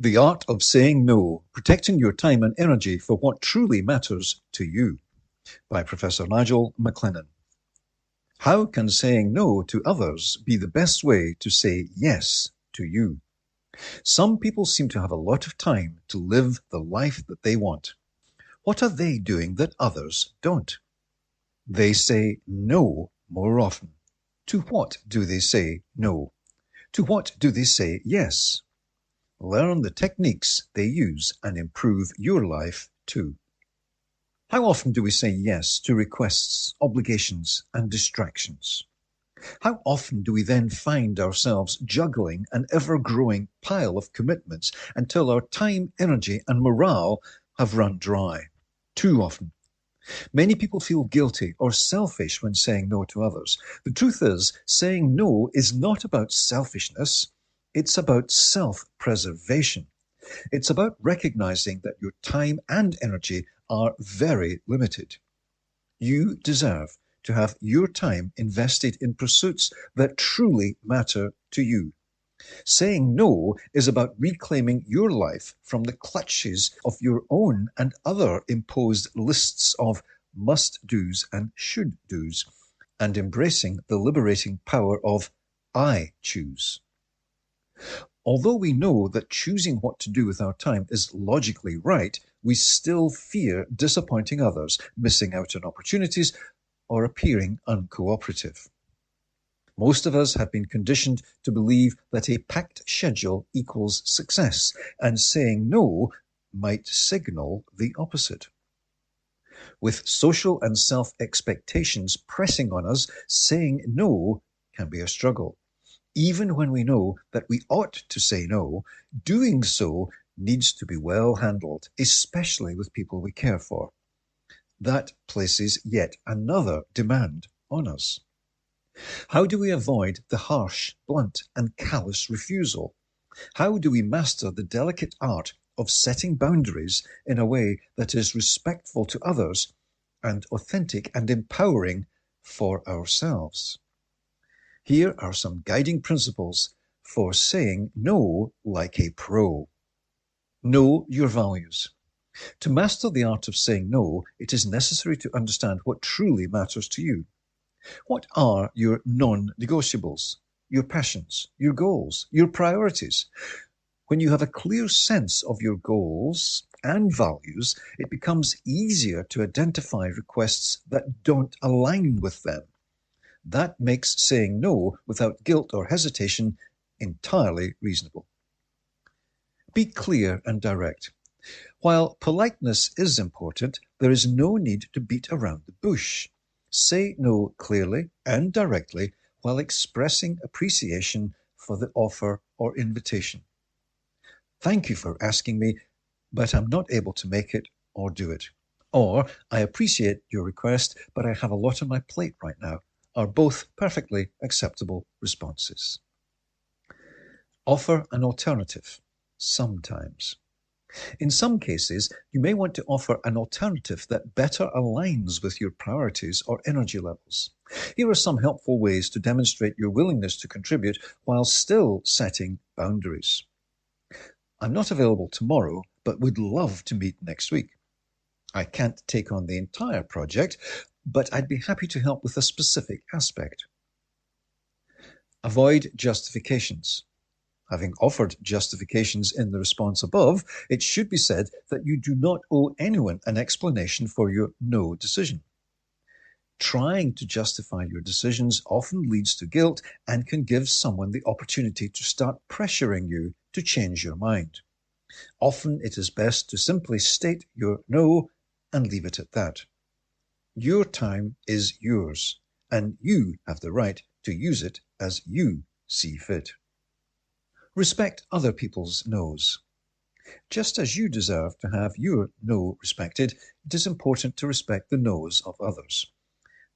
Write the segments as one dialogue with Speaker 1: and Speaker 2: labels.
Speaker 1: The Art of Saying No, Protecting Your Time and Energy for What Truly Matters to You, by Professor Nigel MacLennan. How can saying no to others be the best way to say yes to you? Some people seem to have a lot of time to live the life that they want. What are they doing that others don't? They say no more often. To what do they say no? To what do they say yes? Learn the techniques they use and improve your life too. How often do we say yes to requests, obligations, and distractions? How often do we then find ourselves juggling an ever-growing pile of commitments until our time, energy, and morale have run dry? Too often. Many people feel guilty or selfish when saying no to others. The truth is, saying no is not about selfishness. It's about self-preservation. It's about recognizing that your time and energy are very limited. You deserve to have your time invested in pursuits that truly matter to you. Saying no is about reclaiming your life from the clutches of your own and other imposed lists of must-dos and should-dos, and embracing the liberating power of I choose. Although we know that choosing what to do with our time is logically right, we still fear disappointing others, missing out on opportunities, or appearing uncooperative. Most of us have been conditioned to believe that a packed schedule equals success, and saying no might signal the opposite. With social and self-expectations pressing on us, saying no can be a struggle. Even when we know that we ought to say no, doing so needs to be well handled, especially with people we care for. That places yet another demand on us. How do we avoid the harsh, blunt, and callous refusal? How do we master the delicate art of setting boundaries in a way that is respectful to others and authentic and empowering for ourselves? Here are some guiding principles for saying no like a pro. Know your values. To master the art of saying no, it is necessary to understand what truly matters to you. What are your non-negotiables, your passions, your goals, your priorities? When you have a clear sense of your goals and values, it becomes easier to identify requests that don't align with them. That makes saying no without guilt or hesitation entirely reasonable. Be clear and direct. While politeness is important, there is no need to beat around the bush. Say no clearly and directly while expressing appreciation for the offer or invitation. Thank you for asking me, but I'm not able to make it or do it. Or, I appreciate your request, but I have a lot on my plate right now, are both perfectly acceptable responses. Offer an alternative, sometimes. In some cases, you may want to offer an alternative that better aligns with your priorities or energy levels. Here are some helpful ways to demonstrate your willingness to contribute while still setting boundaries. I'm not available tomorrow, but would love to meet next week. I can't take on the entire project, but I'd be happy to help with a specific aspect. Avoid justifications. Having offered justifications in the response above, it should be said that you do not owe anyone an explanation for your no decision. Trying to justify your decisions often leads to guilt and can give someone the opportunity to start pressuring you to change your mind. Often it is best to simply state your no and leave it at that. Your time is yours, and you have the right to use it as you see fit. Respect other people's no's. Just as you deserve to have your no respected, it is important to respect the no's of others.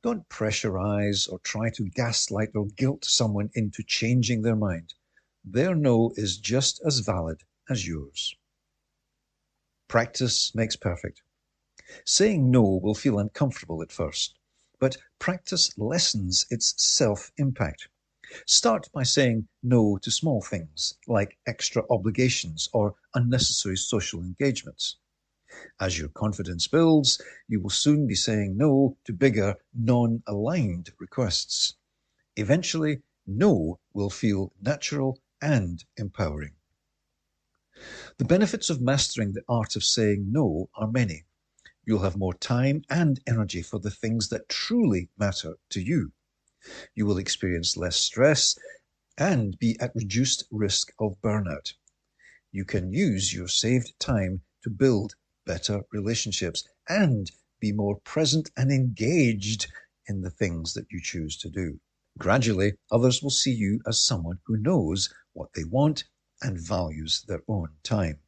Speaker 1: Don't pressurize or try to gaslight or guilt someone into changing their mind. Their no is just as valid as yours. Practice makes perfect. Saying no will feel uncomfortable at first, but practice lessens its self-impact. Start by saying no to small things like extra obligations or unnecessary social engagements. As your confidence builds, you will soon be saying no to bigger, non-aligned requests. Eventually, no will feel natural and empowering. The benefits of mastering the art of saying no are many. You'll have more time and energy for the things that truly matter to you. You will experience less stress and be at reduced risk of burnout. You can use your saved time to build better relationships and be more present and engaged in the things that you choose to do. Gradually, others will see you as someone who knows what they want and values their own time.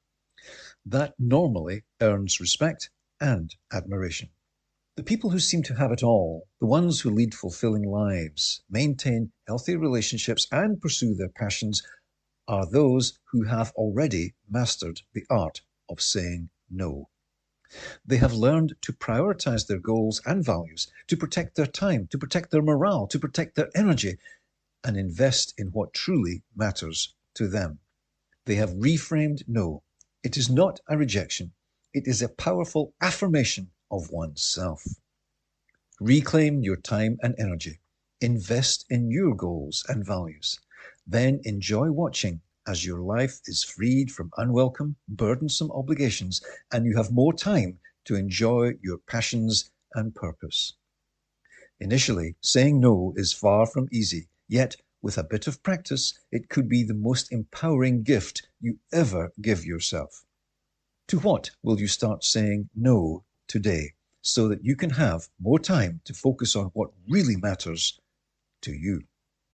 Speaker 1: That normally earns respect and admiration. The people who seem to have it all, the ones who lead fulfilling lives, maintain healthy relationships and pursue their passions, are those who have already mastered the art of saying no. They have learned to prioritize their goals and values, to protect their time, to protect their morale, to protect their energy, and invest in what truly matters to them. They have reframed no. It is not a rejection. It is a powerful affirmation of oneself. Reclaim your time and energy. Invest in your goals and values. Then enjoy watching as your life is freed from unwelcome, burdensome obligations, and you have more time to enjoy your passions and purpose. Initially, saying no is far from easy, yet with a bit of practice, it could be the most empowering gift you ever give yourself. To what will you start saying no today so that you can have more time to focus on what really matters to you?